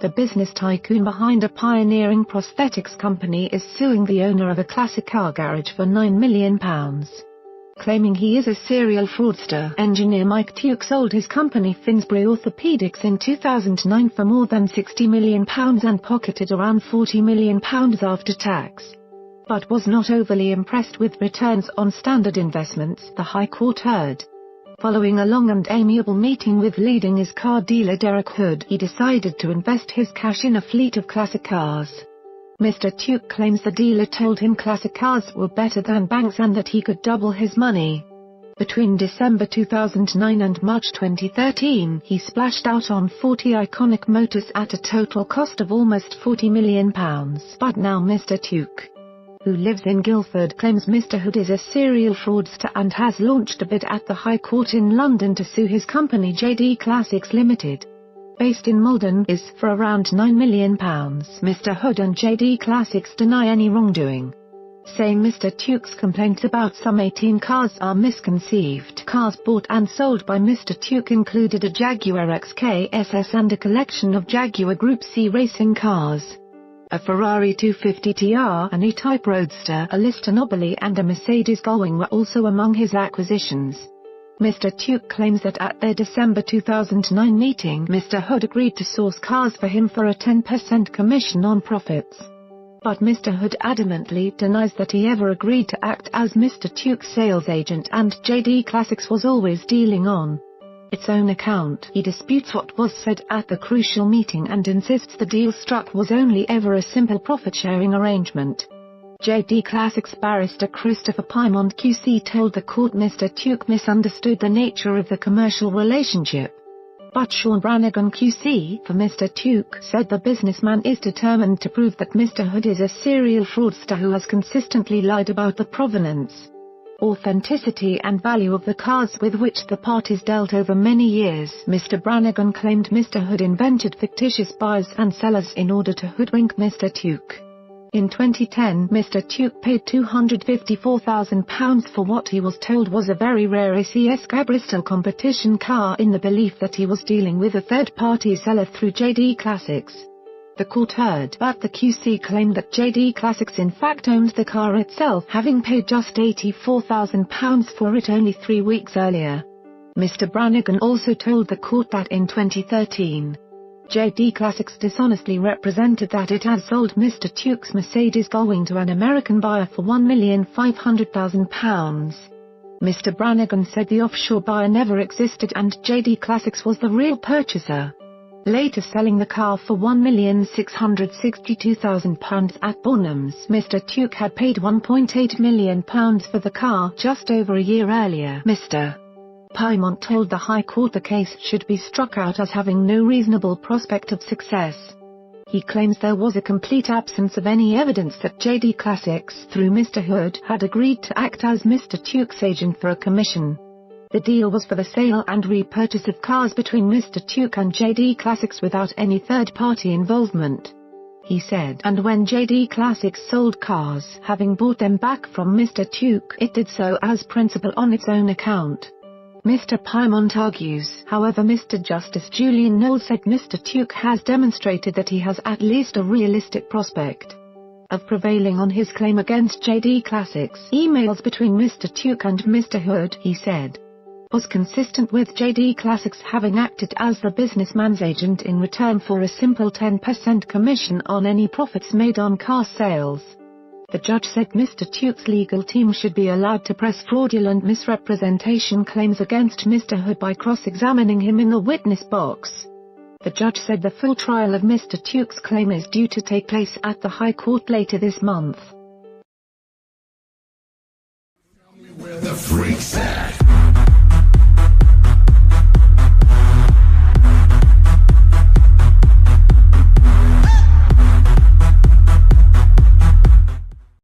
The business tycoon behind a pioneering prosthetics company is suing the owner of a classic car garage for £9 million. Claiming he is a serial fraudster, Engineer Mike Tuke sold his company Finsbury Orthopaedics in 2009 for more than £60 million and pocketed around £40 million after tax. But was not overly impressed with returns on standard investments, the High Court heard. Following a long and amiable meeting with leading his car dealer Derek Hood, he decided to invest his cash in a fleet of classic cars. Mr Tuke claims the dealer told him classic cars were better than banks and that he could double his money. Between December 2009 and March 2013, he splashed out on 40 iconic motors at a total cost of almost £40 million. But now Mr Tuke, who lives in Guildford, claims Mr Hood is a serial fraudster and has launched a bid at the High Court in London to sue his company JD Clas Limited, based in Malden, for around £9 million. Mr Hood and JD Clas deny any wrongdoing, saying Mr Tuke's complaints about some 18 cars are misconceived. Cars bought and sold by Mr Tuke included a Jaguar XKSS and a collection of Jaguar Group C racing cars, a Ferrari 250 TR, an E-Type Roadster, a Lister Nobile and a Mercedes Gullwing were also among his acquisitions. Mr Tuke claims that at their December 2009 meeting, Mr Hood agreed to source cars for him for a 10% commission on profits. But Mr Hood adamantly denies that he ever agreed to act as Mr Tuke's sales agent, and JD Clas was always dealing on its own account. He disputes what was said at the crucial meeting and insists the deal struck was only ever a simple profit-sharing arrangement. JD Clas barrister Christopher Pymont QC told the court Mr Tuke misunderstood the nature of the commercial relationship. But Sean Brannigan QC for Mr Tuke said the businessman is determined to prove that Mr Hood is a serial fraudster who has consistently lied about the provenance, authenticity and value of the cars with which the parties dealt over many years. Mr Brannigan claimed Mr Hood invented fictitious buyers and sellers in order to hoodwink Mr Tuke. In 2010, Mr Tuke paid £254,000 for what he was told was a very rare ACS Bristol competition car in the belief that he was dealing with a third-party seller through JD Clas. The court heard that the QC claimed that JD Clas in fact owned the car itself, having paid just £84,000 for it only 3 weeks earlier. Mr Brannigan also told the court that in 2013, JD Clas dishonestly represented that it had sold Mr Tuke's Mercedes Gullwing to an American buyer for £1,500,000. Mr Brannigan said the offshore buyer never existed and JD Clas was the real purchaser, later selling the car for £1,662,000 at Bonhams. Mr Tuke had paid £1.8 million for the car just over a year earlier. Mr Pymont told the High Court the case should be struck out as having no reasonable prospect of success. He claims there was a complete absence of any evidence that JD Clas, through Mr Hood, had agreed to act as Mr Tuke's agent for a commission. The deal was for the sale and repurchase of cars between Mr Tuke and JD Clas without any third-party involvement, he said. And when JD Clas sold cars, having bought them back from Mr Tuke, it did so as principal on its own account. Mr Pymont argues, however, Mr Justice Julian Knowles said Mr Tuke has demonstrated that he has at least a realistic prospect of prevailing on his claim against JD Clas. Emails between Mr Tuke and Mr Hood, he said, was consistent with JD Clas having acted as the businessman's agent in return for a simple 10% commission on any profits made on car sales. The judge said Mr Tuke's legal team should be allowed to press fraudulent misrepresentation claims against Mr Hood by cross-examining him in the witness box. The judge said the full trial of Mr Tuke's claim is due to take place at the High Court later this month. Tell me where the freak's at.